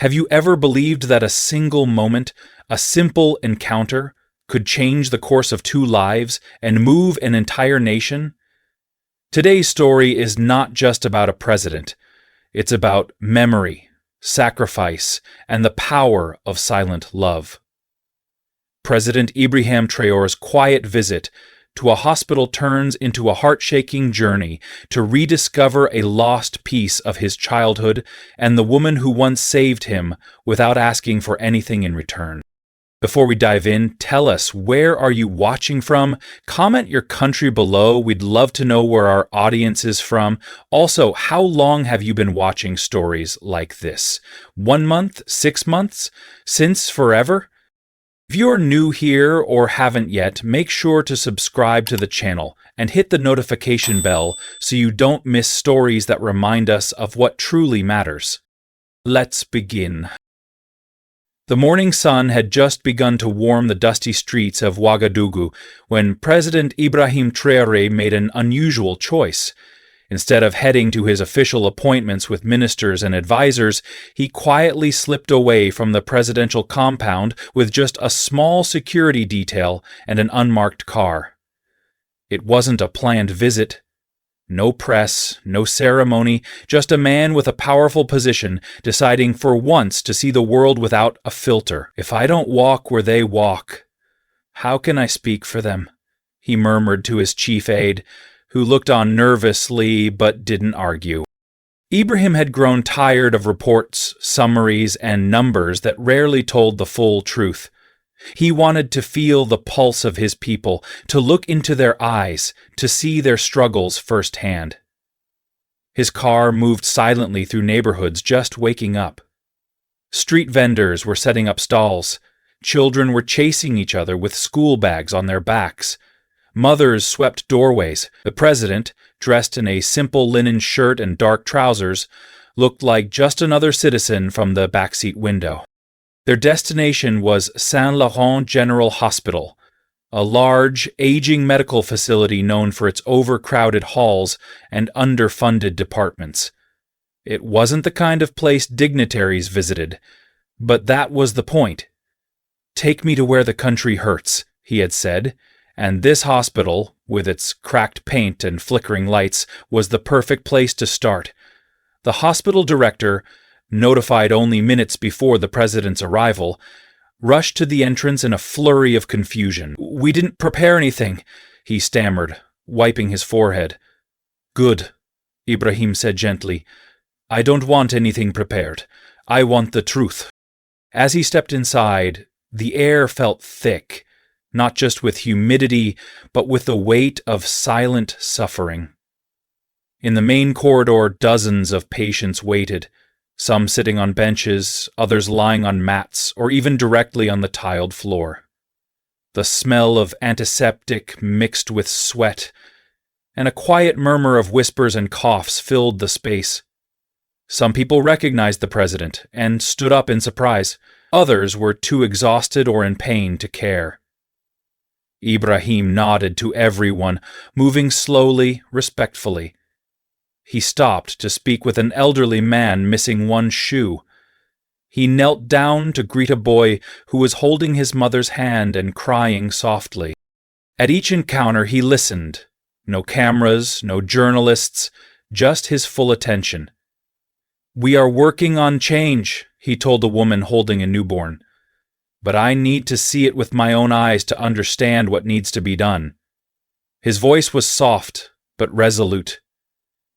Have you ever believed that a single moment, a simple encounter, could change the course of two lives and move an entire nation? Today's story is not just about a president. It's about memory, sacrifice, and the power of silent love. President Ibrahim Traoré's quiet visit to a hospital turns into a heart-shaking journey to rediscover a lost piece of his childhood and the woman who once saved him without asking for anything in return. Before we dive in, tell us, where are you watching from? Comment your country below. We'd love to know where our audience is from. Also, how long have you been watching stories like this? 1 month? 6 months? Since forever? If you're new here or haven't yet, make sure to subscribe to the channel and hit the notification bell so you don't miss stories that remind us of what truly matters. Let's begin. The morning sun had just begun to warm the dusty streets of Ouagadougou when President Ibrahim Traoré made an unusual choice. Instead of heading to his official appointments with ministers and advisors, he quietly slipped away from the presidential compound with just a small security detail and an unmarked car. It wasn't a planned visit. No press, no ceremony, just a man with a powerful position deciding for once to see the world without a filter. If I don't walk where they walk, how can I speak for them? He murmured to his chief aide, who looked on nervously but didn't argue. Ibrahim had grown tired of reports, summaries, and numbers that rarely told the full truth. He wanted to feel the pulse of his people, to look into their eyes, to see their struggles firsthand. His car moved silently through neighborhoods just waking up. Street vendors were setting up stalls. Children were chasing each other with school bags on their backs. Mothers swept doorways. The president, dressed in a simple linen shirt and dark trousers, looked like just another citizen from the backseat window. Their destination was Saint-Laurent General Hospital, a large, aging medical facility known for its overcrowded halls and underfunded departments. It wasn't the kind of place dignitaries visited, but that was the point. "Take me to where the country hurts," he had said, and this hospital, with its cracked paint and flickering lights, was the perfect place to start. The hospital director, notified only minutes before the president's arrival, rushed to the entrance in a flurry of confusion. "We didn't prepare anything," he stammered, wiping his forehead. "Good," Ibrahim said gently. "I don't want anything prepared. I want the truth." As he stepped inside, the air felt thick, not just with humidity, but with the weight of silent suffering. In the main corridor, dozens of patients waited, some sitting on benches, others lying on mats, or even directly on the tiled floor. The smell of antiseptic mixed with sweat, and a quiet murmur of whispers and coughs filled the space. Some people recognized the president and stood up in surprise. Others were too exhausted or in pain to care. Ibrahim nodded to everyone, moving slowly, respectfully. He stopped to speak with an elderly man missing one shoe. He knelt down to greet a boy who was holding his mother's hand and crying softly. At each encounter he listened. No cameras, no journalists, just his full attention. "We are working on change," he told the woman holding a newborn. "But I need to see it with my own eyes to understand what needs to be done." His voice was soft, but resolute.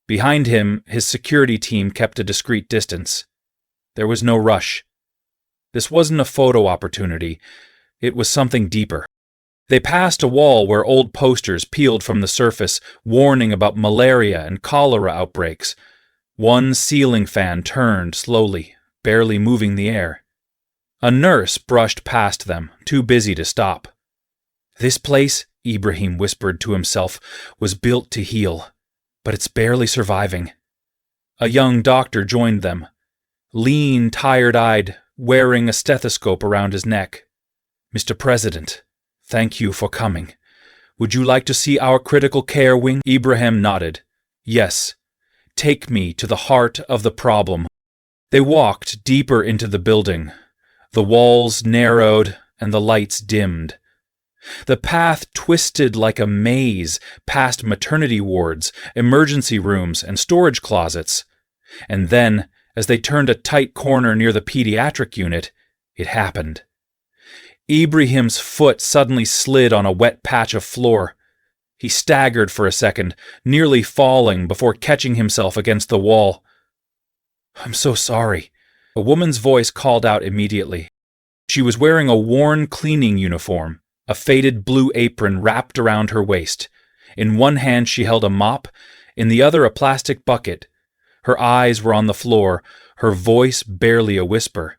Behind him, his security team kept a discreet distance. There was no rush. This wasn't a photo opportunity. It was something deeper. They passed a wall where old posters peeled from the surface, warning about malaria and cholera outbreaks. One ceiling fan turned slowly, barely moving the air. A nurse brushed past them, too busy to stop. "This place," Ibrahim whispered to himself, "was built to heal, but it's barely surviving." A young doctor joined them, lean, tired-eyed, wearing a stethoscope around his neck. "Mr. President, thank you for coming. Would you like to see our critical care wing?" Ibrahim nodded. "Yes. Take me to the heart of the problem." They walked deeper into the building. The walls narrowed and the lights dimmed. The path twisted like a maze past maternity wards, emergency rooms, and storage closets. And then, as they turned a tight corner near the pediatric unit, it happened. Ibrahim's foot suddenly slid on a wet patch of floor. He staggered for a second, nearly falling before catching himself against the wall. "I'm so sorry," a woman's voice called out immediately. She was wearing a worn cleaning uniform, a faded blue apron wrapped around her waist. In one hand she held a mop, in the other a plastic bucket. Her eyes were on the floor, her voice barely a whisper.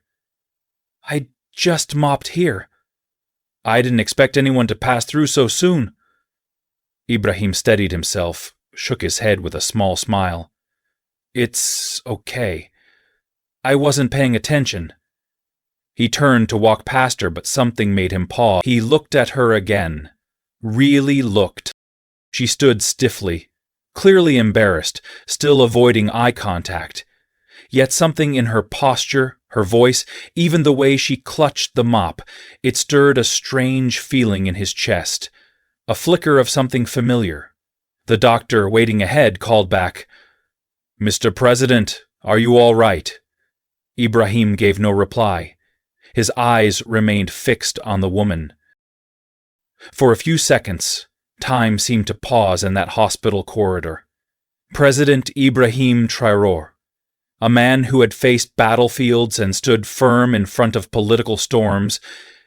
"I just mopped here. I didn't expect anyone to pass through so soon." Ibrahim steadied himself, shook his head with a small smile. "It's okay. I wasn't paying attention." He turned to walk past her, but something made him pause. He looked at her again. Really looked. She stood stiffly, clearly embarrassed, still avoiding eye contact. Yet something in her posture, her voice, even the way she clutched the mop, it stirred a strange feeling in his chest, a flicker of something familiar. The doctor, waiting ahead, called back, "Mr. President, are you all right?" Ibrahim gave no reply. His eyes remained fixed on the woman. For a few seconds, time seemed to pause in that hospital corridor. President Ibrahim Traoré, a man who had faced battlefields and stood firm in front of political storms,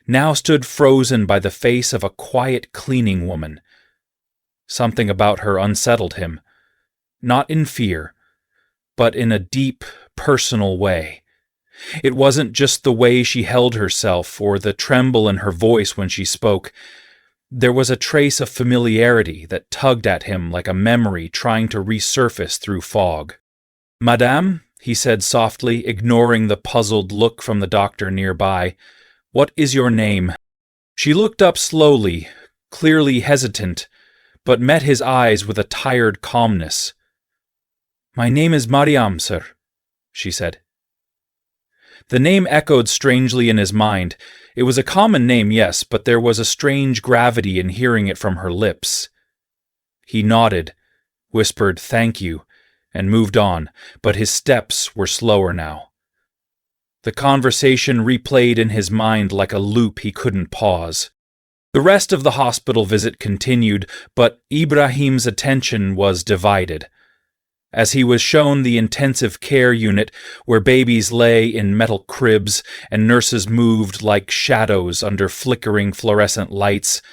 now stood frozen by the face of a quiet cleaning woman. Something about her unsettled him, not in fear, but in a deep, personal way. It wasn't just the way she held herself or the tremble in her voice when she spoke. There was a trace of familiarity that tugged at him like a memory trying to resurface through fog. "Madame," he said softly, ignoring the puzzled look from the doctor nearby, "what is your name?" She looked up slowly, clearly hesitant, but met his eyes with a tired calmness. "My name is Mariam, sir," she said. The name echoed strangely in his mind. It was a common name, yes, but there was a strange gravity in hearing it from her lips. He nodded, whispered "thank you," and moved on, but his steps were slower now. The conversation replayed in his mind like a loop he couldn't pause. The rest of the hospital visit continued, but Ibrahim's attention was divided. As he was shown the intensive care unit where babies lay in metal cribs and nurses moved like shadows under flickering fluorescent lights,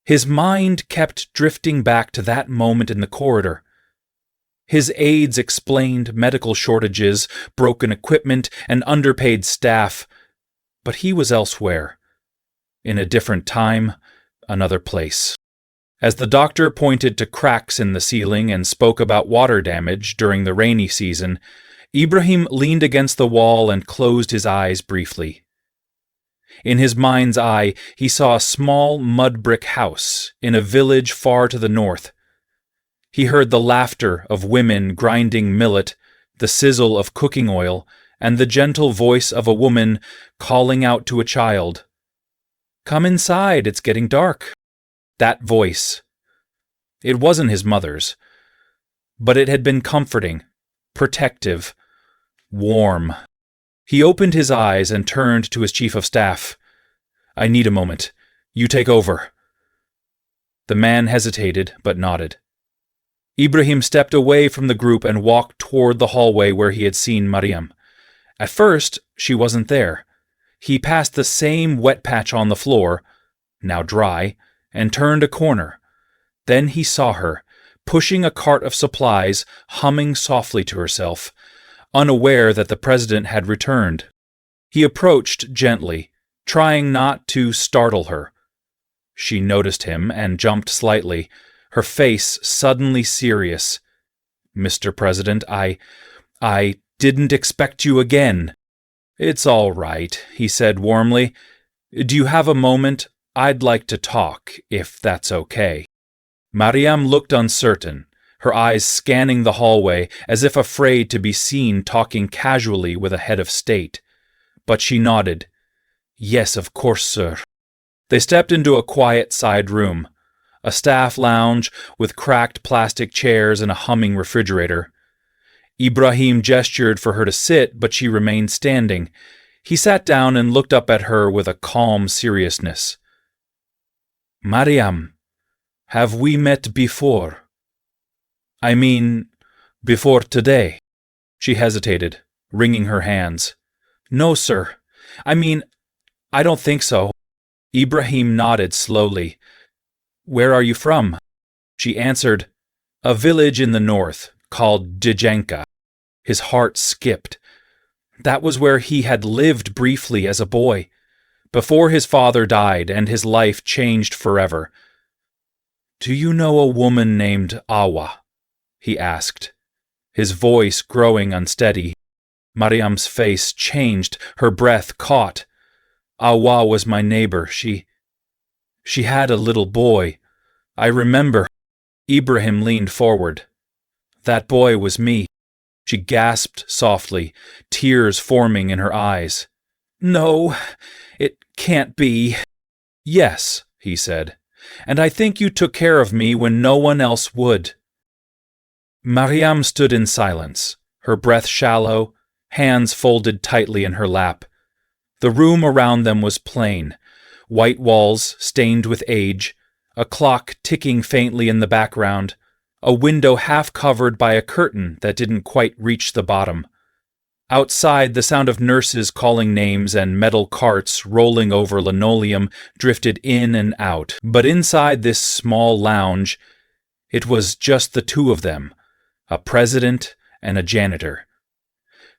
his mind kept drifting back to that moment in the corridor. His aides explained medical shortages, broken equipment, and underpaid staff, but he was elsewhere, in a different time, another place. As the doctor pointed to cracks in the ceiling and spoke about water damage during the rainy season, Ibrahim leaned against the wall and closed his eyes briefly. In his mind's eye, he saw a small mud brick house in a village far to the north. He heard the laughter of women grinding millet, the sizzle of cooking oil, and the gentle voice of a woman calling out to a child, "Come inside, it's getting dark." That voice. It wasn't his mother's, but it had been comforting, protective, warm. He opened his eyes and turned to his chief of staff. "I need a moment. You take over." The man hesitated, but nodded. Ibrahim stepped away from the group and walked toward the hallway where he had seen Mariam. At first, she wasn't there. He passed the same wet patch on the floor, now dry, and turned a corner. Then he saw her, pushing a cart of supplies, humming softly to herself, unaware that the president had returned. He approached gently, trying not to startle her. She noticed him and jumped slightly, her face suddenly serious. "Mr. President, I didn't expect you again." "It's all right," he said warmly. "Do you have a moment? I'd like to talk, if that's okay." Mariam looked uncertain, her eyes scanning the hallway as if afraid to be seen talking casually with a head of state. But she nodded. "Yes, of course, sir." They stepped into a quiet side room, a staff lounge with cracked plastic chairs and a humming refrigerator. Ibrahim gestured for her to sit, but she remained standing. He sat down and looked up at her with a calm seriousness. "Mariam, have we met before? I mean, before today?" She hesitated, wringing her hands. "No, sir. I don't think so." Ibrahim nodded slowly. "Where are you from?" She answered, "A village in the north, called Djanka." His heart skipped. That was where he had lived briefly as a boy, before his father died and his life changed forever. "Do you know a woman named Awa?" he asked, his voice growing unsteady. Mariam's face changed, her breath caught. "Awa was my neighbor. She had a little boy. I remember." Ibrahim leaned forward. "That boy was me." She gasped softly, tears forming in her eyes. "No, it can't be." "Yes," he said, "and I think you took care of me when no one else would." Mariam stood in silence, her breath shallow, hands folded tightly in her lap. The room around them was plain, white walls stained with age, a clock ticking faintly in the background, a window half covered by a curtain that didn't quite reach the bottom. Outside, the sound of nurses calling names and metal carts rolling over linoleum drifted in and out. But inside this small lounge, it was just the two of them, a president and a janitor,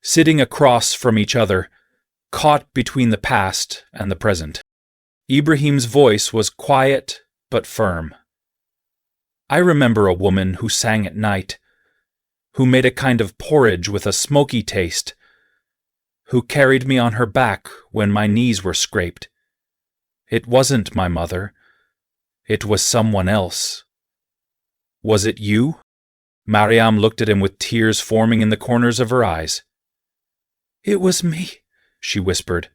sitting across from each other, caught between the past and the present. Ibrahim's voice was quiet but firm. "I remember a woman who sang at night, who made a kind of porridge with a smoky taste, who carried me on her back when my knees were scraped. It wasn't my mother. It was someone else." "Was it you?" Mariam looked at him with tears forming in the corners of her eyes. "It was me," she whispered.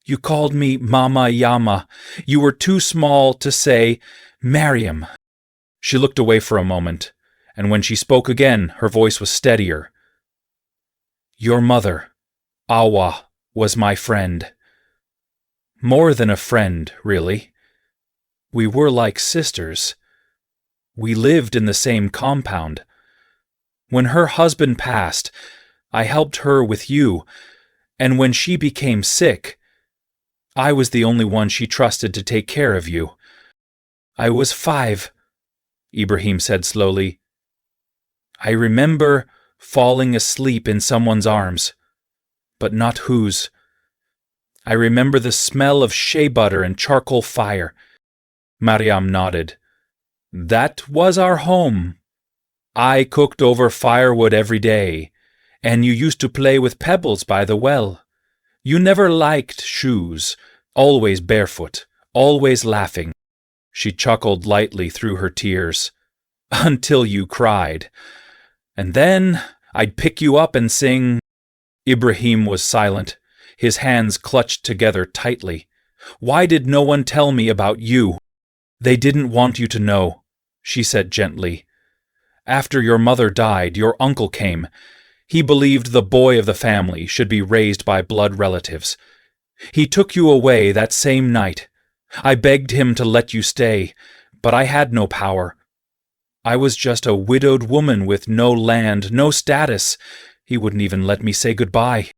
"You called me Mama Yama. You were too small to say Mariam." She looked away for a moment, and when she spoke again, her voice was steadier. "Your mother, Awa, was my friend. More than a friend, really. We were like sisters. We lived in the same compound. When her husband passed, I helped her with you, and when she became sick, I was the only one she trusted to take care of you. I was 5, Ibrahim said slowly. I remember falling asleep in someone's arms, but not whose. I remember the smell of shea butter and charcoal fire. Mariam nodded. That was our home. I cooked over firewood every day, and you used to play with pebbles by the well. You never liked shoes, always barefoot, always laughing. She chuckled lightly through her tears. Until you cried. And then I'd pick you up and sing. Ibrahim was silent, his hands clutched together tightly. Why did no one tell me about you? They didn't want you to know, she said gently. After your mother died, your uncle came. He believed the boy of the family should be raised by blood relatives. He took you away that same night. I begged him to let you stay, but I had no power. I was just a widowed woman with no land, no status. He wouldn't even let me say goodbye.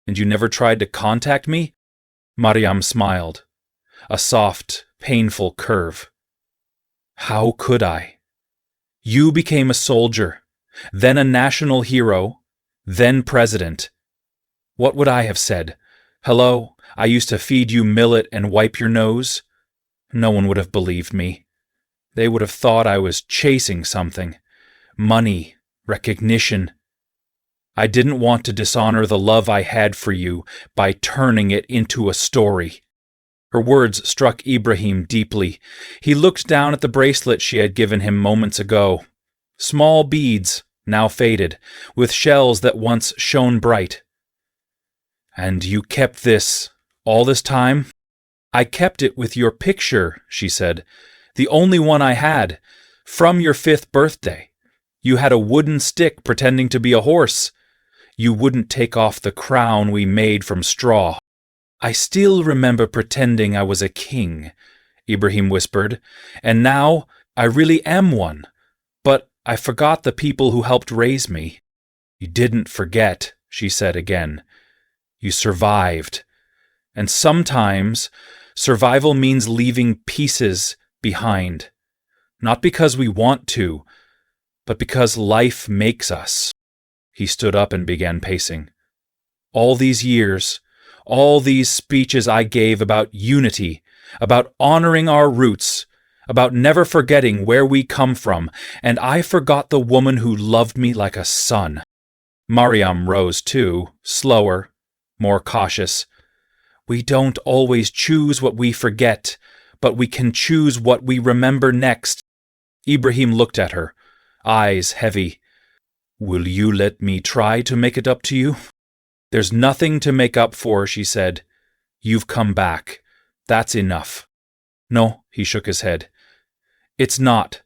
And you never tried to contact me? Mariam smiled, a soft, painful curve. How could I? You became a soldier, then a national hero, then president. What would I have said? Hello, I used to feed you millet and wipe your nose? No one would have believed me. They would have thought I was chasing something. Money, recognition. I didn't want to dishonor the love I had for you by turning it into a story. Her words struck Ibrahim deeply. He looked down at the bracelet she had given him moments ago. Small beads, now faded, with shells that once shone bright. "And you kept this all this time?" "I kept it with your picture," she said. "The only one I had. From your 5th birthday. You had a wooden stick pretending to be a horse. You wouldn't take off the crown we made from straw." "I still remember pretending I was a king," Ibrahim whispered. "And now I really am one. But I forgot the people who helped raise me." "You didn't forget," she said again. "You survived. And sometimes survival means leaving pieces behind. Not because we want to, but because life makes us." He stood up and began pacing. "All these years, all these speeches I gave about unity, about honoring our roots, about never forgetting where we come from, and I forgot the woman who loved me like a son." Mariam rose too, slower, more cautious. "We don't always choose what we forget, but we can choose what we remember next." Ibrahim looked at her, eyes heavy. "Will you let me try to make it up to you?" "There's nothing to make up for," she said. "You've come back. That's enough." "No," he shook his head. "It's not.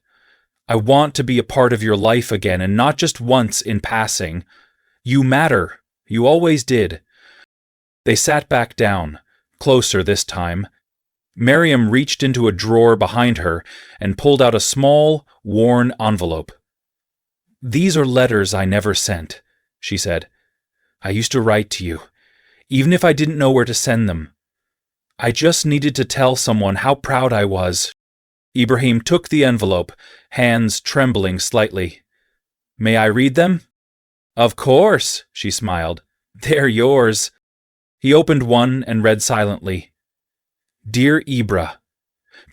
I want to be a part of your life again, and not just once in passing. You matter. You always did." They sat back down, closer this time. Mariam reached into a drawer behind her and pulled out a small, worn envelope. "These are letters I never sent," she said. "I used to write to you, even if I didn't know where to send them. I just needed to tell someone how proud I was." Ibrahim took the envelope, hands trembling slightly. "May I read them?" "Of course," she smiled. "They're yours." He opened one and read silently. "Dear Ibra,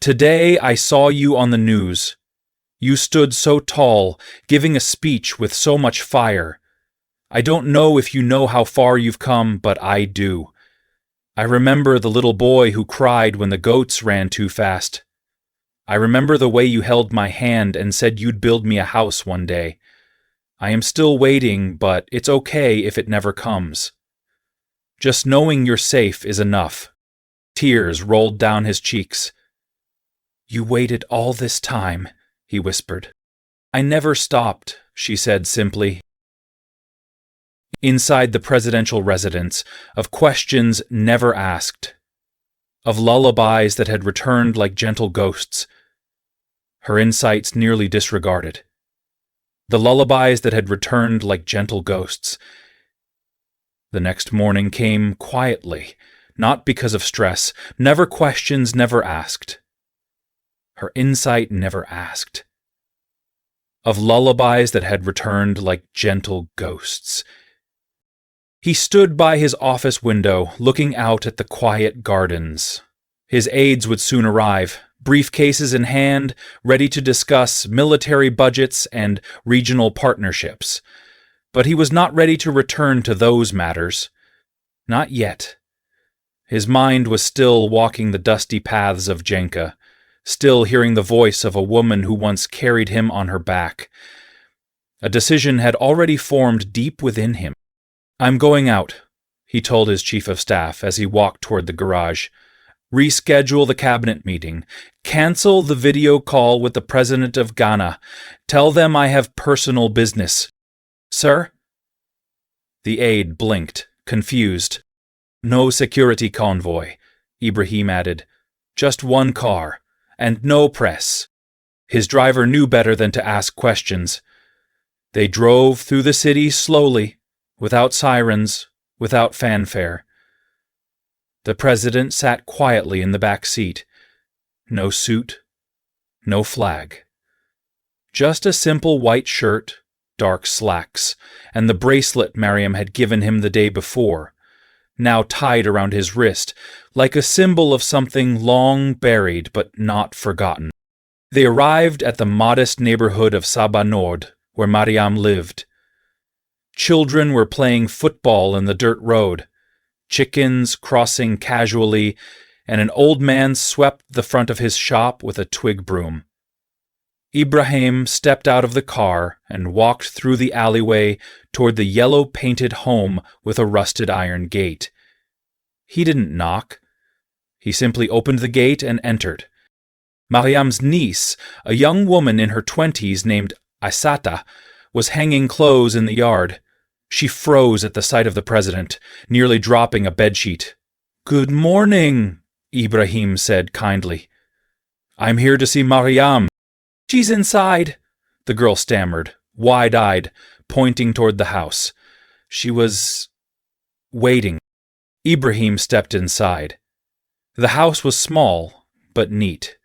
today I saw you on the news. You stood so tall, giving a speech with so much fire. I don't know if you know how far you've come, but I do. I remember the little boy who cried when the goats ran too fast. I remember the way you held my hand and said you'd build me a house one day. I am still waiting, but it's okay if it never comes. Just knowing you're safe is enough." Tears rolled down his cheeks. "You waited all this time," he whispered. "I never stopped," she said simply. Inside the presidential residence, of questions never asked, of lullabies that had returned like gentle ghosts, her insights nearly disregarded. The lullabies that had returned like gentle ghosts. The next morning came quietly, not because of stress, never questions, never asked. Her insight never asked. Of lullabies that had returned like gentle ghosts. He stood by his office window, looking out at the quiet gardens. His aides would soon arrive, briefcases in hand, ready to discuss military budgets and regional partnerships. But he was not ready to return to those matters. Not yet. His mind was still walking the dusty paths of Jenka, still hearing the voice of a woman who once carried him on her back. A decision had already formed deep within him. "I'm going out," he told his chief of staff as he walked toward the garage. "Reschedule the cabinet meeting. Cancel the video call with the president of Ghana. Tell them I have personal business." "Sir?" The aide blinked, confused. "No security convoy," Ibrahim added. "Just one car, and no press." His driver knew better than to ask questions. They drove through the city slowly, without sirens, without fanfare. The president sat quietly in the back seat. No suit, no flag. Just a simple white shirt, dark slacks, and the bracelet Mariam had given him the day before, now tied around his wrist, like a symbol of something long buried but not forgotten. They arrived at the modest neighborhood of Saba Nord, where Mariam lived. Children were playing football in the dirt road, chickens crossing casually, and an old man swept the front of his shop with a twig broom. Ibrahim stepped out of the car and walked through the alleyway toward the yellow-painted home with a rusted iron gate. He didn't knock. He simply opened the gate and entered. Mariam's niece, a young woman in her 20s named Aissata, was hanging clothes in the yard. She froze at the sight of the president, nearly dropping a bedsheet. "Good morning," Ibrahim said kindly. "I'm here to see Mariam." "She's inside," the girl stammered, wide-eyed, pointing toward the house. She was waiting. Ibrahim stepped inside. The house was small, but neat.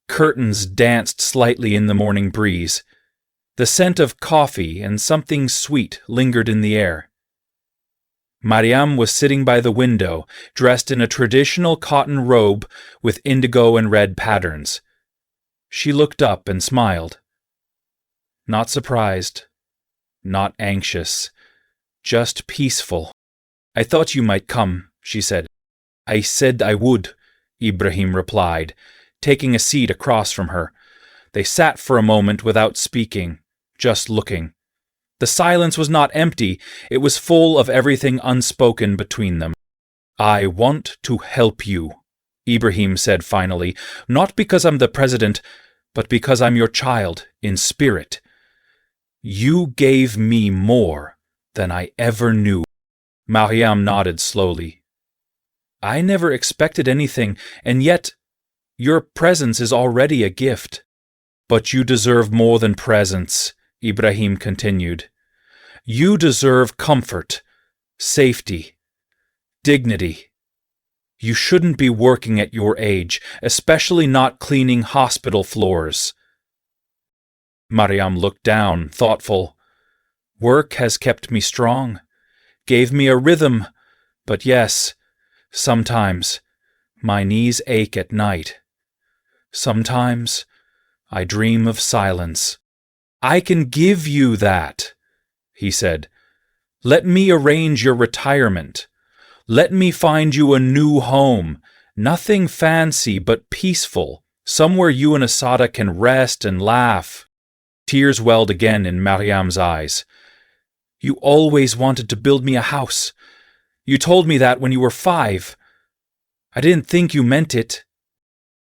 Curtains danced slightly in the morning breeze. The scent of coffee and something sweet lingered in the air. Mariam was sitting by the window, dressed in a traditional cotton robe with indigo and red patterns. She looked up and smiled. Not surprised, not anxious, just peaceful. "I thought you might come," she said. "I said I would," Ibrahim replied, taking a seat across from her. They sat for a moment without speaking, just looking. The silence was not empty, it was full of everything unspoken between them. "I want to help you," Ibrahim said finally, "not because I'm the president, but because I'm your child in spirit. You gave me more than I ever knew." Mariam nodded slowly. "I never expected anything, and yet your presence is already a gift." "But you deserve more than presents," Ibrahim continued. "You deserve comfort, safety, dignity. You shouldn't be working at your age, especially not cleaning hospital floors." Mariam looked down, thoughtful. "Work has kept me strong, gave me a rhythm, but yes, sometimes my knees ache at night. Sometimes I dream of silence." "I can give you that," he said. "Let me arrange your retirement. Let me find you a new home, nothing fancy but peaceful, somewhere you and Assata can rest and laugh." Tears welled again in Mariam's eyes. "You always wanted to build me a house. You told me that when you were 5. I didn't think you meant it."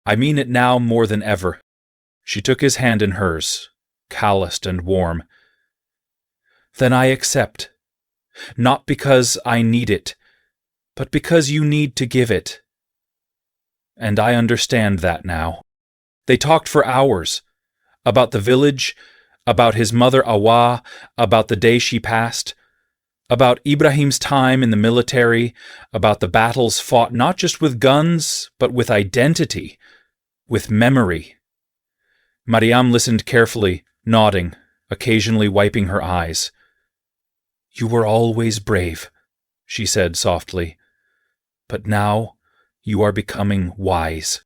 "I mean it now more than ever." She took his hand in hers, calloused and warm. "Then I accept. Not because I need it, but because you need to give it. And I understand that now." They talked for hours, about the village, about his mother Awa, about the day she passed, about Ibrahim's time in the military, about the battles fought not just with guns, but with identity, with memory. Mariam listened carefully, nodding, occasionally wiping her eyes. "You were always brave," she said softly, "but now you are becoming wise."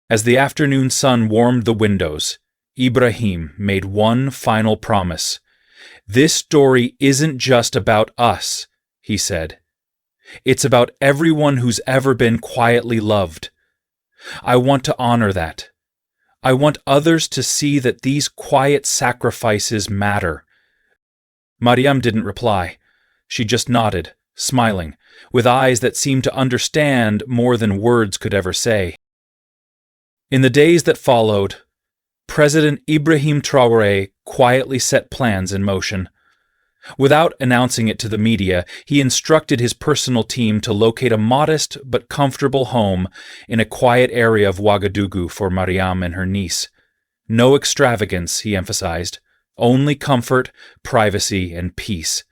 As the afternoon sun warmed the windows, Ibrahim made one final promise. "This story isn't just about us," he said. "It's about everyone who's ever been quietly loved. I want to honor that. I want others to see that these quiet sacrifices matter." Mariam didn't reply. She just nodded, smiling, with eyes that seemed to understand more than words could ever say. In the days that followed, President Ibrahim Traoré quietly set plans in motion. Without announcing it to the media, he instructed his personal team to locate a modest but comfortable home in a quiet area of Ouagadougou for Mariam and her niece. No extravagance, he emphasized, only comfort, privacy, and peace.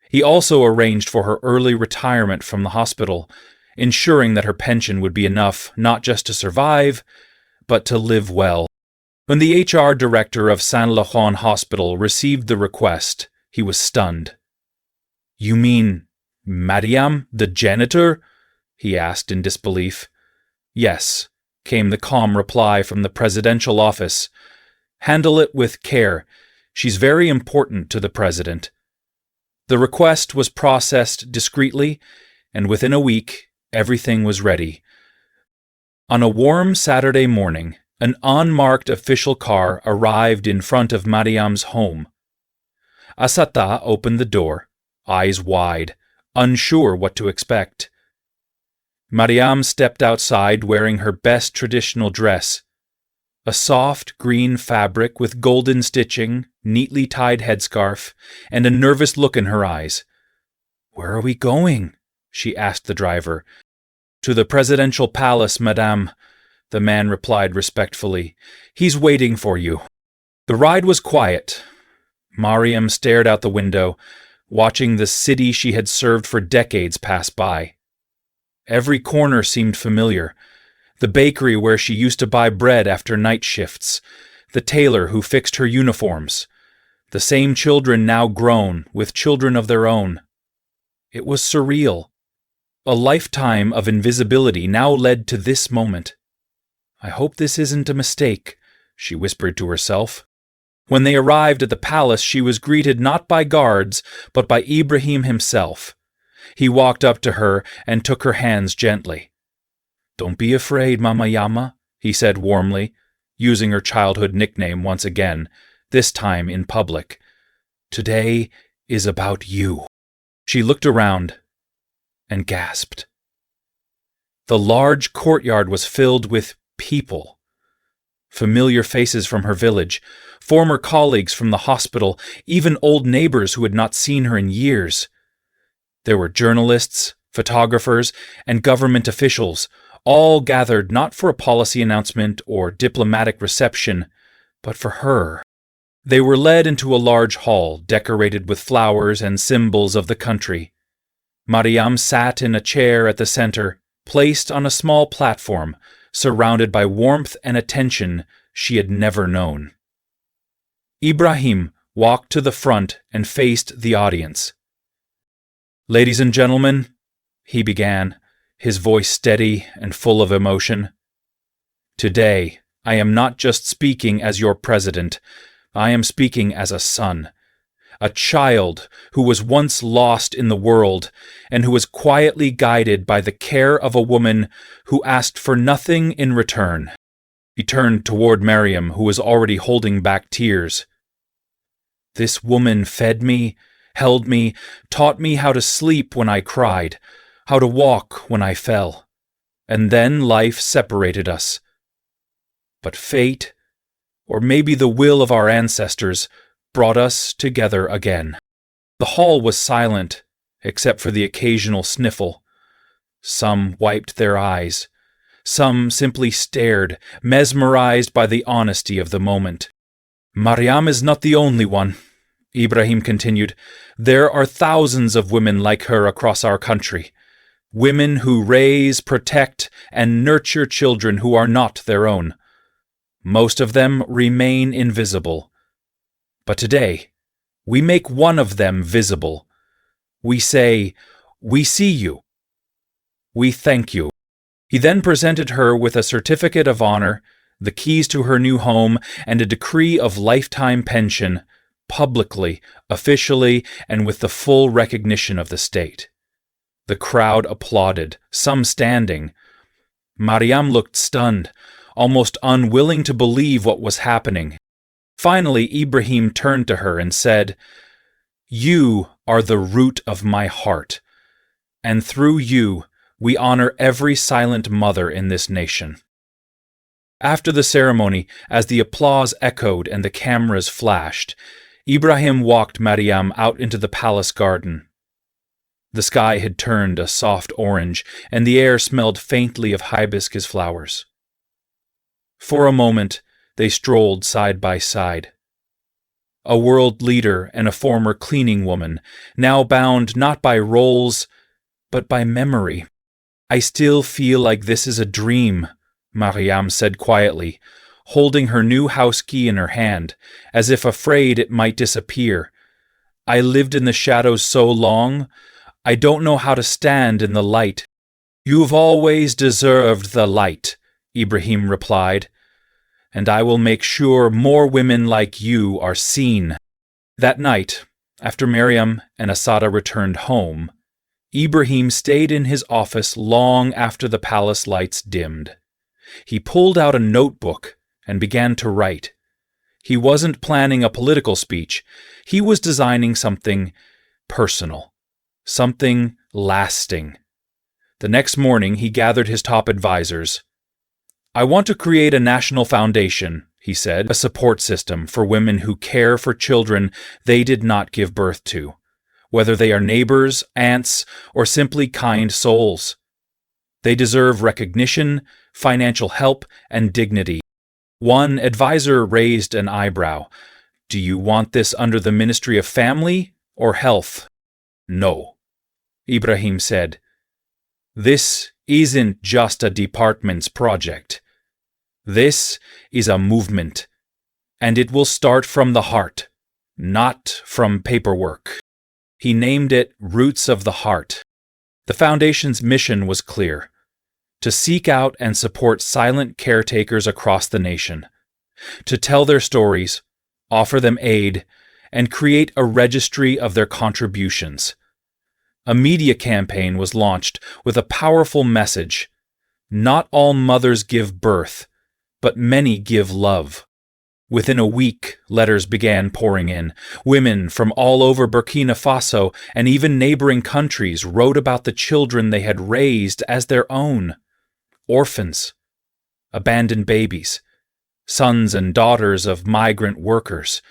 He also arranged for her early retirement from the hospital, ensuring that her pension would be enough not just to survive, but to live well. When the HR director of Saint-Laurent Hospital received the request, he was stunned. "You mean Mariam, the janitor?" he asked in disbelief. "Yes," came the calm reply from the presidential office. "Handle it with care. She's very important to the president." The request was processed discreetly, and within a week, everything was ready. On a warm Saturday morning, An unmarked official car arrived in front of Mariam's home. Asata opened the door, eyes wide, unsure what to expect. Mariam stepped outside wearing her best traditional dress, a soft green fabric with golden stitching, neatly tied headscarf, and a nervous look in her eyes. "Where are we going?" she asked the driver. "To the presidential palace, madame," the man replied respectfully. "He's waiting for you." The ride was quiet. Mariam stared out the window, watching the city she had served for decades pass by. Every corner seemed familiar. The bakery where she used to buy bread after night shifts, the tailor who fixed her uniforms, the same children now grown, with children of their own. It was surreal. A lifetime of invisibility now led to this moment. "I hope this isn't a mistake," she whispered to herself. When they arrived at the palace, she was greeted not by guards, but by Ibrahim himself. He walked up to her and took her hands gently. "Don't be afraid, Mama Yama," he said warmly, using her childhood nickname once again, this time in public. "Today is about you." She looked around and gasped. The large courtyard was filled with people. Familiar faces from her village, former colleagues from the hospital, even old neighbors who had not seen her in years. There were journalists, photographers, and government officials, all gathered not for a policy announcement or diplomatic reception, but for her. They were led into a large hall decorated with flowers and symbols of the country. Mariam sat in a chair at the center, placed on a small platform, surrounded by warmth and attention she had never known. Ibrahim walked to the front and faced the audience. "Ladies and gentlemen," he began, his voice steady and full of emotion. "Today, I am not just speaking as your president. I am speaking as a son, a child who was once lost in the world and who was quietly guided by the care of a woman who asked for nothing in return." He turned toward Mariam, who was already holding back tears. "This woman fed me, held me, taught me how to sleep when I cried, how to walk when I fell. And then life separated us. But fate, or maybe the will of our ancestors, brought us together again." The hall was silent, except for the occasional sniffle. Some wiped their eyes. Some simply stared, mesmerized by the honesty of the moment. "Mariam is not the only one," Ibrahim continued. "There are thousands of women like her across our country. Women who raise, protect, and nurture children who are not their own. Most of them remain invisible. But today, we make one of them visible. We say, 'We see you. We thank you.'" He then presented her with a certificate of honor, the keys to her new home, and a decree of lifetime pension, publicly, officially, and with the full recognition of the state. The crowd applauded, some standing. Mariam looked stunned, almost unwilling to believe what was happening. Finally, Ibrahim turned to her and said, "You are the root of my heart, and through you, we honor every silent mother in this nation." After the ceremony, as the applause echoed and the cameras flashed, Ibrahim walked Mariam out into the palace garden. The sky had turned a soft orange, and the air smelled faintly of hibiscus flowers. For a moment, they strolled side by side. A world leader and a former cleaning woman, now bound not by roles, but by memory. "I still feel like this is a dream," Mariam said quietly, holding her new house key in her hand, as if afraid it might disappear. "I lived in the shadows so long, I don't know how to stand in the light." "You've always deserved the light," Ibrahim replied, "and I will make sure more women like you are seen." That night, after Mariam and Asada returned home, Ibrahim stayed in his office long after the palace lights dimmed. He pulled out a notebook and began to write. He wasn't planning a political speech. He was designing something personal, something lasting. The next morning, he gathered his top advisors. "I want to create a national foundation," he said, "a support system for women who care for children they did not give birth to, whether they are neighbors, aunts, or simply kind souls. They deserve recognition, financial help, and dignity." One advisor raised an eyebrow. "Do you want this under the Ministry of Family or Health?" "No," Ibrahim said. "This isn't just a department's project. This is a movement, and it will start from the heart, not from paperwork." He named it Roots of the Heart. The Foundation's mission was clear: to seek out and support silent caretakers across the nation, to tell their stories, offer them aid, and create a registry of their contributions. A media campaign was launched with a powerful message: not all mothers give birth, but many give love. Within a week, letters began pouring in. Women from all over Burkina Faso and even neighboring countries wrote about the children they had raised as their own. Orphans, abandoned babies, sons and daughters of migrant workers.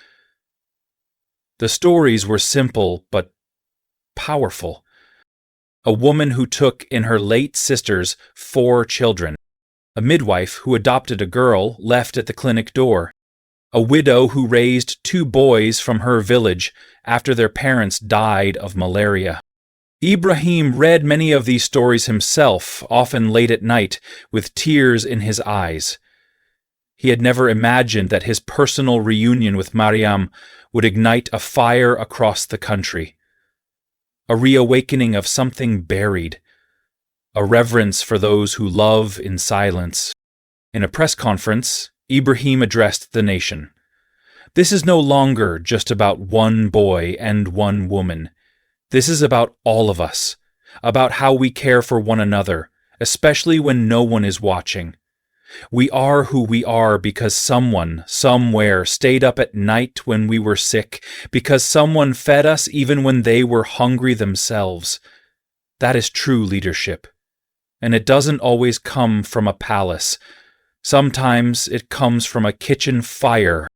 The stories were simple but powerful. A woman who took in her late sister's 4 children. A midwife who adopted a girl left at the clinic door. A widow who raised 2 boys from her village after their parents died of malaria. Ibrahim read many of these stories himself, often late at night, with tears in his eyes. He had never imagined that his personal reunion with Mariam would ignite a fire across the country. A reawakening of something buried. A reverence for those who love in silence. In a press conference, Ibrahim addressed the nation. "This is no longer just about one boy and one woman. This is about all of us, about how we care for one another, especially when no one is watching. We are who we are because someone, somewhere, stayed up at night when we were sick, because someone fed us even when they were hungry themselves. That is true leadership. And it doesn't always come from a palace. Sometimes it comes from a kitchen fire."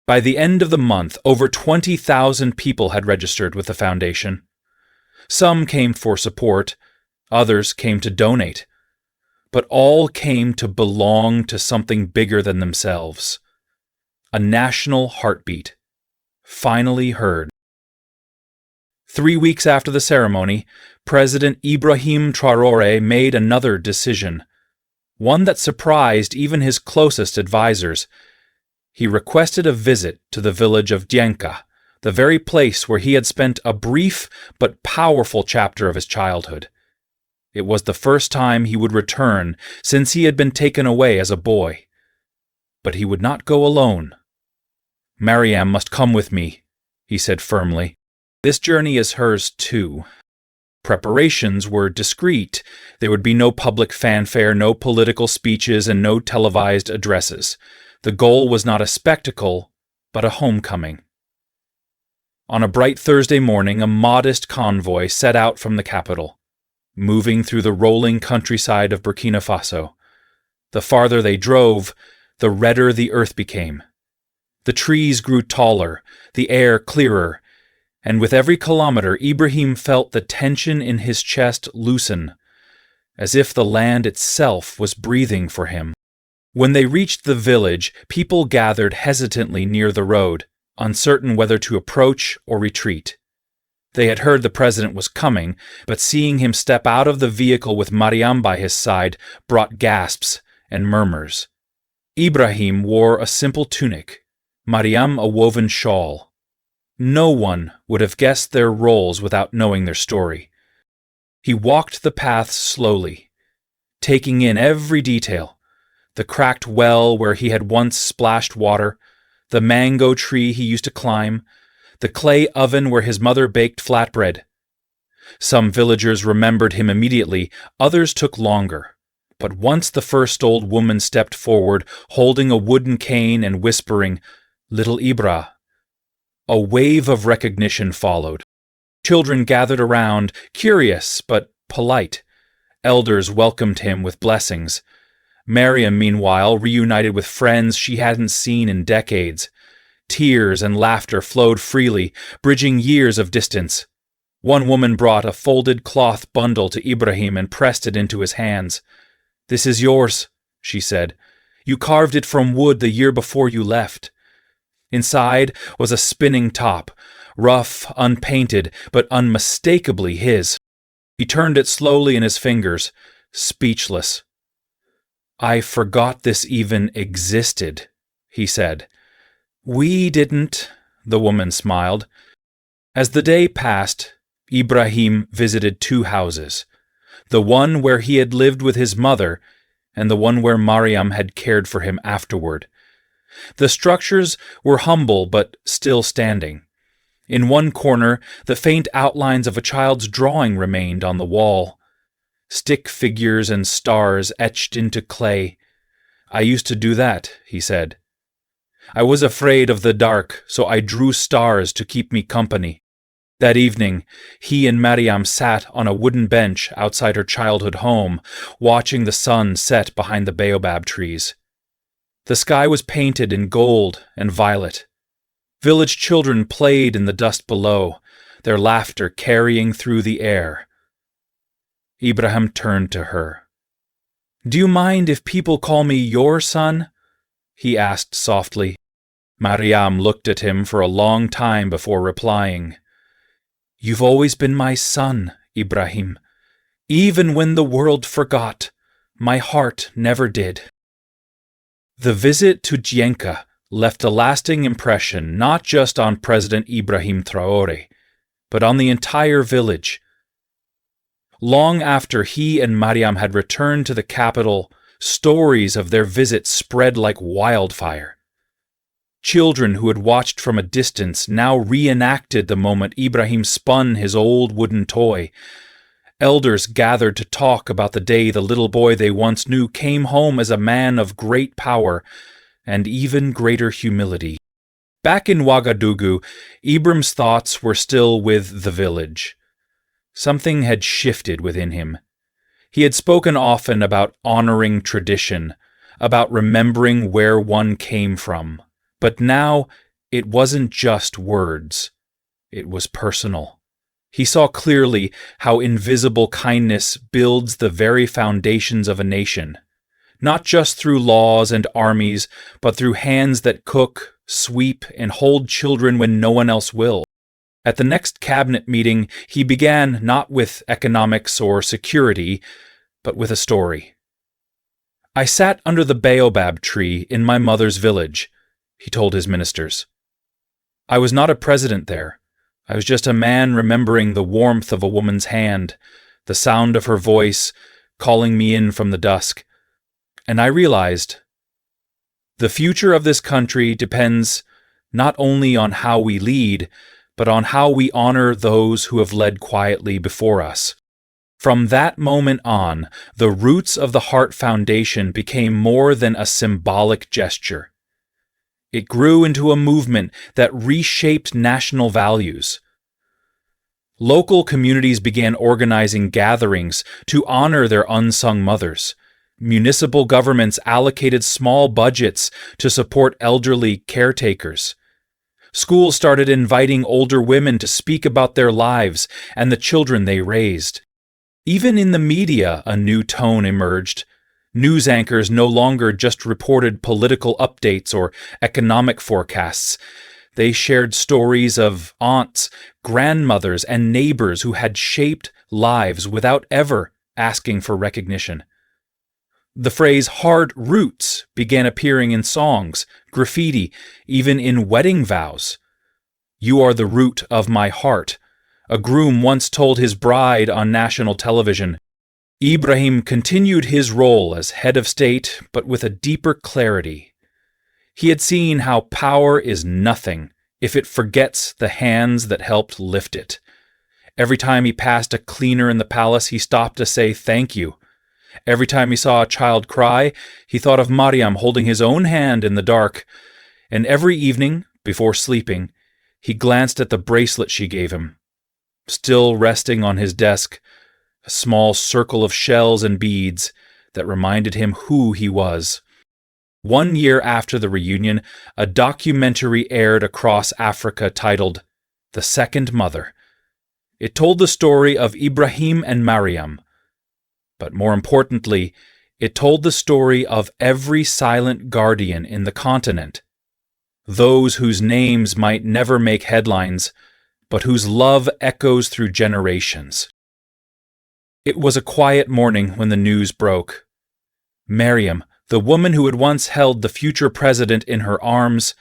By the end of the month, over 20,000 people had registered with the foundation. Some came for support, others came to donate, but all came to belong to something bigger than themselves. A national heartbeat, finally heard. 3 weeks after the ceremony, President Ibrahim Traoré made another decision, one that surprised even his closest advisors. He requested a visit to the village of Dienka, the very place where he had spent a brief but powerful chapter of his childhood. It was the first time he would return since he had been taken away as a boy. But he would not go alone. "Mariam must come with me," he said firmly. "This journey is hers too." Preparations were discreet. There would be no public fanfare, no political speeches, and no televised addresses. The goal was not a spectacle, but a homecoming. On a bright Thursday morning, a modest convoy set out from the capital, moving through the rolling countryside of Burkina Faso. The farther they drove, the redder the earth became. The trees grew taller, the air clearer, and with every kilometer Ibrahim felt the tension in his chest loosen, as if the land itself was breathing for him. When they reached the village, people gathered hesitantly near the road, uncertain whether to approach or retreat. They had heard the president was coming, but seeing him step out of the vehicle with Mariam by his side brought gasps and murmurs. Ibrahim wore a simple tunic, Mariam a woven shawl. No one would have guessed their roles without knowing their story. He walked the path slowly, taking in every detail: the cracked well where he had once splashed water, the mango tree he used to climb, the clay oven where his mother baked flatbread. Some villagers remembered him immediately, others took longer, But once the first old woman stepped forward, holding a wooden cane and whispering, "Little Ibra," a wave of recognition followed. Children gathered around, curious but polite. Elders welcomed him with blessings. Mariam, meanwhile, reunited with friends she hadn't seen in decades. Tears and laughter flowed freely, bridging years of distance. One woman brought a folded cloth bundle to Ibrahim and pressed it into his hands. "This is yours," she said. "You carved it from wood the year before you left." Inside was a spinning top, rough, unpainted, but unmistakably his. He turned it slowly in his fingers, speechless. "I forgot this even existed," he said. "We didn't," the woman smiled. As the day passed, Ibrahim visited 2 houses, the one where he had lived with his mother and the one where Mariam had cared for him afterward. The structures were humble but still standing. In one corner, the faint outlines of a child's drawing remained on the wall. Stick figures and stars etched into clay. "I used to do that," he said. "I was afraid of the dark, so I drew stars to keep me company." That evening, he and Mariam sat on a wooden bench outside her childhood home, watching the sun set behind the Baobab trees. The sky was painted in gold and violet. Village children played in the dust below, their laughter carrying through the air. Ibrahim turned to her. "Do you mind if people call me your son?" he asked softly. Mariam looked at him for a long time before replying. "You've always been my son, Ibrahim. Even when the world forgot, my heart never did." The visit to Djenka left a lasting impression not just on President Ibrahim Traoré, but on the entire village. Long after he and Mariam had returned to the capital, stories of their visit spread like wildfire. Children who had watched from a distance now reenacted the moment Ibrahim spun his old wooden toy. Elders gathered to talk about the day the little boy they once knew came home as a man of great power and even greater humility. Back in Ouagadougou, Ibrahim's thoughts were still with the village. Something had shifted within him. He had spoken often about honoring tradition, about remembering where one came from. But now, it wasn't just words. It was personal. He saw clearly how invisible kindness builds the very foundations of a nation, not just through laws and armies, but through hands that cook, sweep, and hold children when no one else will. At the next cabinet meeting, he began not with economics or security, but with a story. "I sat under the Baobab tree in my mother's village," he told his ministers. "I was not a president there. I was just a man remembering the warmth of a woman's hand, the sound of her voice, calling me in from the dusk. And I realized, the future of this country depends not only on how we lead, but on how we honor those who have led quietly before us." From that moment on, the roots of the Heart Foundation became more than a symbolic gesture. It grew into a movement that reshaped national values. Local communities began organizing gatherings to honor their unsung mothers. Municipal governments allocated small budgets to support elderly caretakers. Schools started inviting older women to speak about their lives and the children they raised. Even in the media, a new tone emerged. News anchors no longer just reported political updates or economic forecasts. They shared stories of aunts, grandmothers, and neighbors who had shaped lives without ever asking for recognition. The phrase "hard roots" began appearing in songs, graffiti, even in wedding vows. "You are the root of my heart," a groom once told his bride on national television. Ibrahim continued his role as head of state, but with a deeper clarity. He had seen how power is nothing if it forgets the hands that helped lift it. Every time he passed a cleaner in the palace, he stopped to say thank you. Every time he saw a child cry, he thought of Mariam holding his own hand in the dark. And every evening, before sleeping, he glanced at the bracelet she gave him. Still resting on his desk, a small circle of shells and beads that reminded him who he was. 1 year after the reunion, a documentary aired across Africa titled The Second Mother. It told the story of Ibrahim and Mariam. But more importantly, it told the story of every silent guardian in the continent. Those whose names might never make headlines, but whose love echoes through generations. It was a quiet morning when the news broke. Mariam, the woman who had once held the future president in her arms,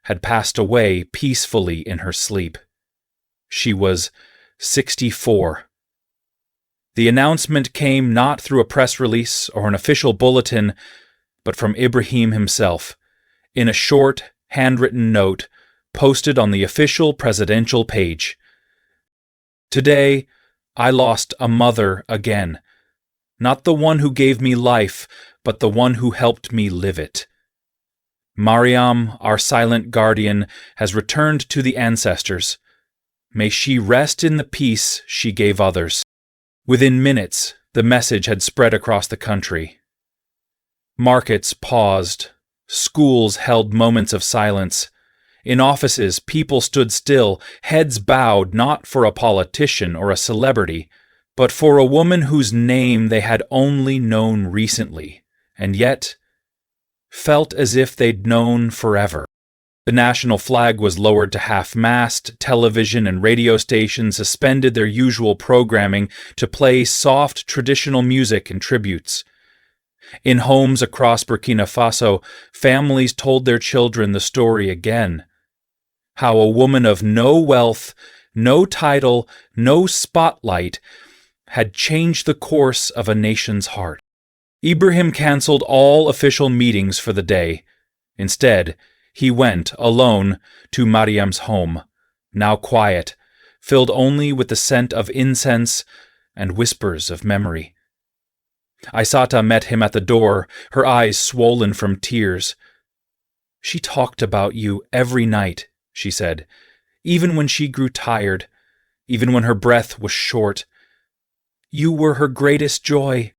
had passed away peacefully in her sleep. She was 64. The announcement came not through a press release or an official bulletin, but from Ibrahim himself, in a short, handwritten note posted on the official presidential page. Today, I lost a mother again. Not the one who gave me life, but the one who helped me live it. Mariam, our silent guardian, has returned to the ancestors. May she rest in the peace she gave others. Within minutes, the message had spread across the country. Markets paused. Schools held moments of silence. In offices, people stood still, heads bowed not for a politician or a celebrity, but for a woman whose name they had only known recently, and yet felt as if they'd known forever. The national flag was lowered to half-mast, television and radio stations suspended their usual programming to play soft traditional music and tributes. In homes across Burkina Faso, families told their children the story again. How a woman of no wealth, no title, no spotlight had changed the course of a nation's heart. Ibrahim canceled all official meetings for the day. Instead, he went, alone, to Mariam's home, now quiet, filled only with the scent of incense and whispers of memory. Aissata met him at the door, her eyes swollen from tears. "She talked about you every night," she said, "even when she grew tired, even when her breath was short. You were her greatest joy."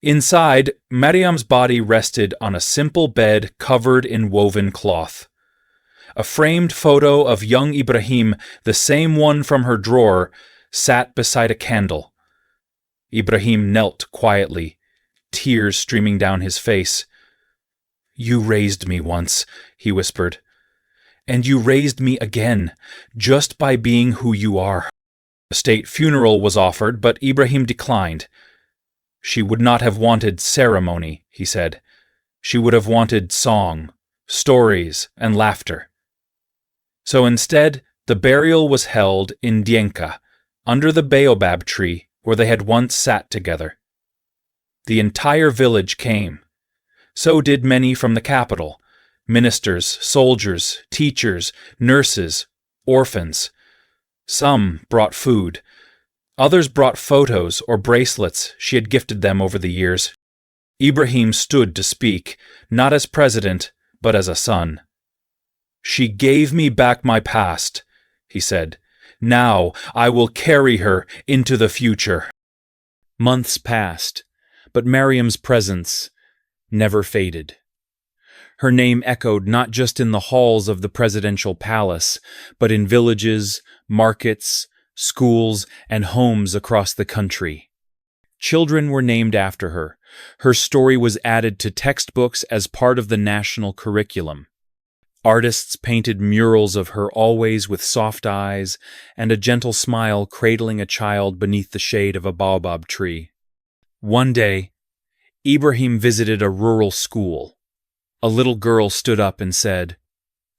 Inside, Mariam's body rested on a simple bed covered in woven cloth. A framed photo of young Ibrahim, the same one from her drawer, sat beside a candle. Ibrahim knelt quietly, tears streaming down his face. "You raised me once," he whispered. "And you raised me again, just by being who you are." A state funeral was offered, but Ibrahim declined. She would not have wanted ceremony, he said. She would have wanted song, stories, and laughter. So instead, the burial was held in Dienka, under the Baobab tree where they had once sat together. The entire village came. So did many from the capital: ministers, soldiers, teachers, nurses, orphans. Some brought food. Others brought photos or bracelets she had gifted them over the years. Ibrahim stood to speak, not as president, but as a son. "She gave me back my past," he said. "Now I will carry her into the future." Months passed, but Mariam's presence never faded. Her name echoed not just in the halls of the presidential palace, but in villages, markets, schools, and homes across the country. Children were named after her. Her story was added to textbooks as part of the national curriculum. Artists painted murals of her, always with soft eyes and a gentle smile, cradling a child beneath the shade of a Baobab tree. One day, Ibrahim visited a rural school. A little girl stood up and said,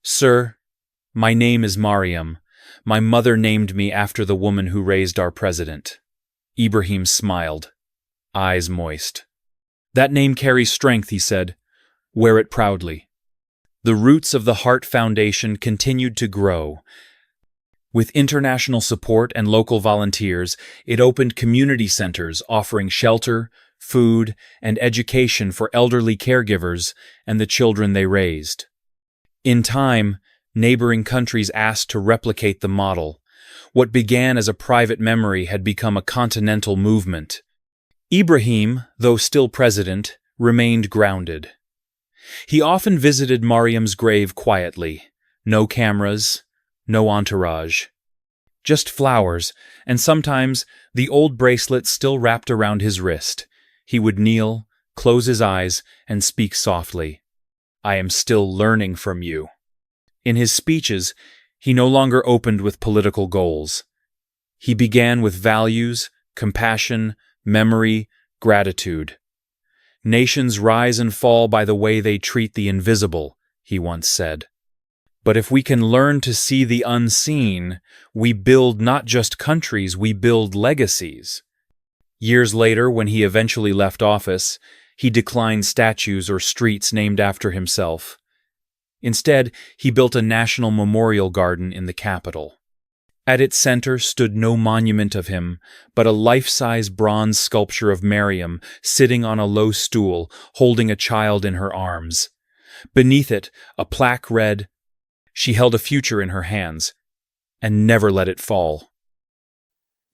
"Sir, my name is Mariam. My mother named me after the woman who raised our president." Ibrahim smiled, eyes moist. "That name carries strength," he said. "Wear it proudly." The roots of the Heart Foundation continued to grow. With international support and local volunteers, it opened community centers offering shelter, food, and education for elderly caregivers and the children they raised. In time, neighboring countries asked to replicate the model. What began as a private memory had become a continental movement. Ibrahim, though still president, remained grounded. He often visited Mariam's grave quietly. No cameras, no entourage. Just flowers, and sometimes the old bracelet still wrapped around his wrist. He would kneel, close his eyes, and speak softly. "I am still learning from you." In his speeches, he no longer opened with political goals. He began with values, compassion, memory, gratitude. "Nations rise and fall by the way they treat the invisible," he once said. But if we can learn to see the unseen, we build not just countries, we build legacies. Years later, when he eventually left office, he declined statues or streets named after himself. Instead, he built a national memorial garden in the capital. At its center stood no monument of him, but a life-size bronze sculpture of Mariam sitting on a low stool, holding a child in her arms. Beneath it, a plaque read, "She held a future in her hands, and never let it fall."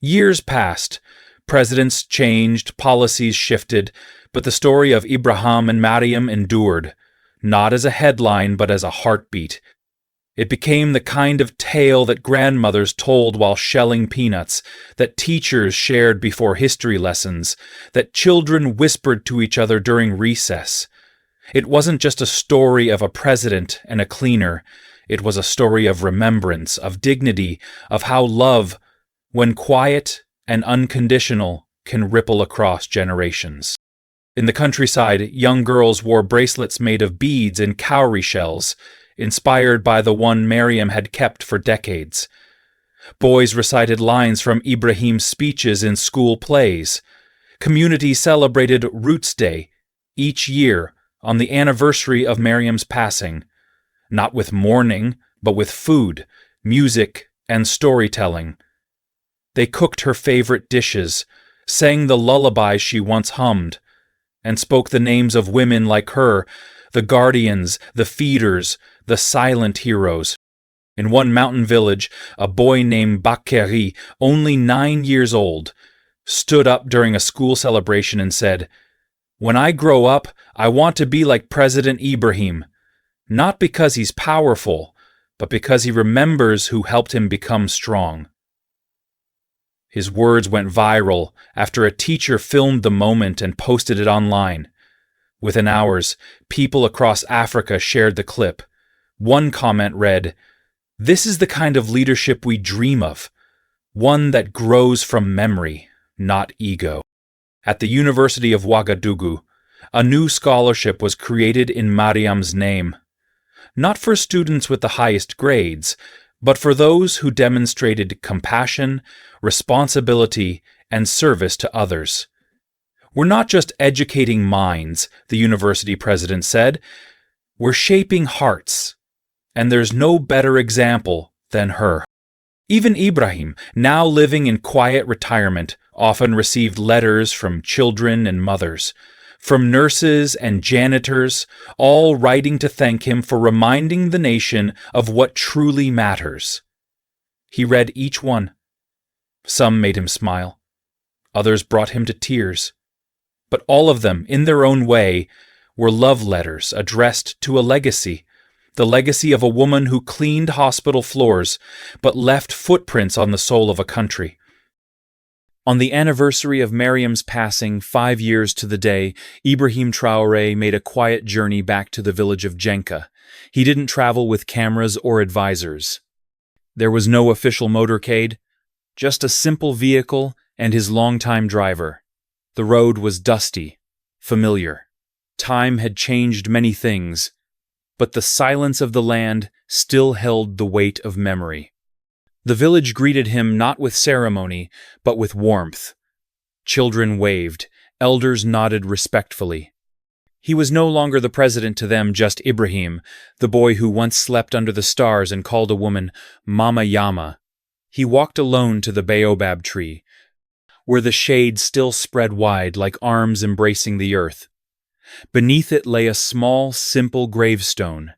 Years passed. Presidents changed, policies shifted, but the story of Ibrahim and Mariam endured, not as a headline but as a heartbeat. It became the kind of tale that grandmothers told while shelling peanuts, that teachers shared before history lessons, that children whispered to each other during recess. It wasn't just a story of a president and a cleaner. It was a story of remembrance, of dignity, of how love, when quiet and unconditional, can ripple across generations. In the countryside, young girls wore bracelets made of beads and cowrie shells, inspired by the one Mariam had kept for decades. Boys recited lines from Ibrahim's speeches in school plays. Communities celebrated Roots Day each year on the anniversary of Mariam's passing, not with mourning, but with food, music, and storytelling. They cooked her favorite dishes, sang the lullabies she once hummed, and spoke the names of women like her, the guardians, the feeders, the silent heroes. In one mountain village, a boy named Bakeri, only 9 years old, stood up during a school celebration and said, "When I grow up, I want to be like President Ibrahim, not because he's powerful, but because he remembers who helped him become strong." His words went viral after a teacher filmed the moment and posted it online. Within hours, people across Africa shared the clip. One comment read, "This is the kind of leadership we dream of, one that grows from memory, not ego." At the University of Ouagadougou, a new scholarship was created in Mariam's name, not for students with the highest grades, but for those who demonstrated compassion, responsibility, and service to others. "We're not just educating minds," the university president said. "We're shaping hearts. And there's no better example than her." Even Ibrahim, now living in quiet retirement, often received letters from children and mothers, from nurses and janitors, all writing to thank him for reminding the nation of what truly matters. He read each one. Some made him smile. Others brought him to tears. But all of them, in their own way, were love letters addressed to a legacy, the legacy of a woman who cleaned hospital floors but left footprints on the soul of a country. On the anniversary of Mariam's passing, 5 years to the day, Ibrahim Traoré made a quiet journey back to the village of Jenka. He didn't travel with cameras or advisors. There was no official motorcade, just a simple vehicle and his longtime driver. The road was dusty, familiar. Time had changed many things, but the silence of the land still held the weight of memory. The village greeted him not with ceremony, but with warmth. Children waved, elders nodded respectfully. He was no longer the president to them, just Ibrahim, the boy who once slept under the stars and called a woman Mama Yama. He walked alone to the Baobab tree, where the shade still spread wide like arms embracing the earth. Beneath it lay a small, simple gravestone.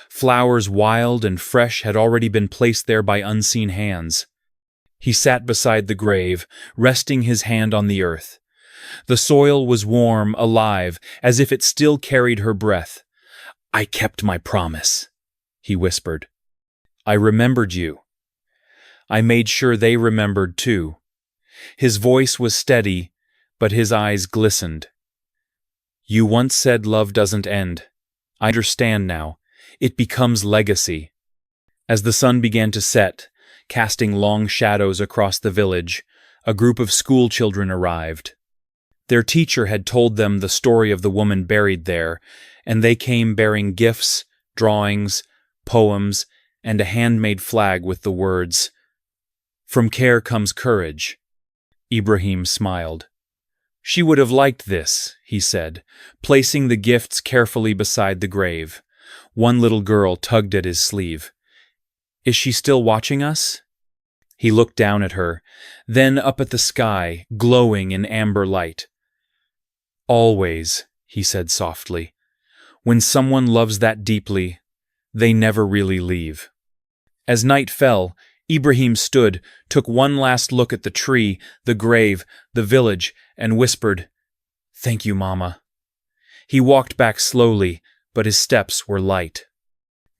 Flowers wild and fresh had already been placed there by unseen hands. He sat beside the grave, resting his hand on the earth. The soil was warm, alive, as if it still carried her breath. "I kept my promise," he whispered. "I remembered you. I made sure they remembered too." His voice was steady, but his eyes glistened. "You once said love doesn't end. I understand now. It becomes legacy." As the sun began to set, casting long shadows across the village, a group of school children arrived. Their teacher had told them the story of the woman buried there, and they came bearing gifts, drawings, poems, and a handmade flag with the words, "From care comes courage." Ibrahim smiled. "She would have liked this," he said, placing the gifts carefully beside the grave. One little girl tugged at his sleeve. "Is she still watching us?" He looked down at her, then up at the sky, glowing in amber light. "Always," he said softly. "When someone loves that deeply, they never really leave." As night fell, Ibrahim stood, took one last look at the tree, the grave, the village, and whispered, "Thank you, Mama." He walked back slowly, but his steps were light.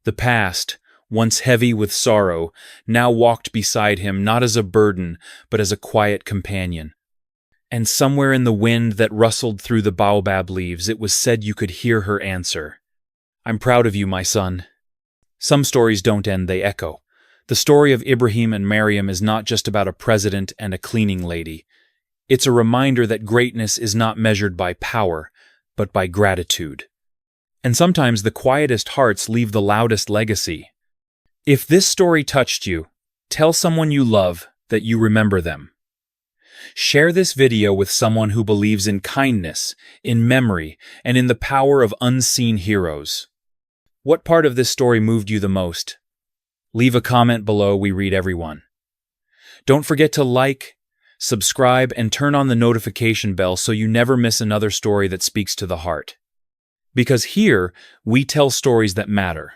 The past, once heavy with sorrow, now walked beside him not as a burden, but as a quiet companion. And somewhere in the wind that rustled through the Baobab leaves, it was said you could hear her answer, "I'm proud of you, my son." Some stories don't end, they echo. The story of Ibrahim and Mariam is not just about a president and a cleaning lady. It's a reminder that greatness is not measured by power, but by gratitude. And sometimes the quietest hearts leave the loudest legacy. If this story touched you, tell someone you love that you remember them. Share this video with someone who believes in kindness, in memory, and in the power of unseen heroes. What part of this story moved you the most? Leave a comment below, we read everyone. Don't forget to like, subscribe, and turn on the notification bell so you never miss another story that speaks to the heart. Because here, we tell stories that matter.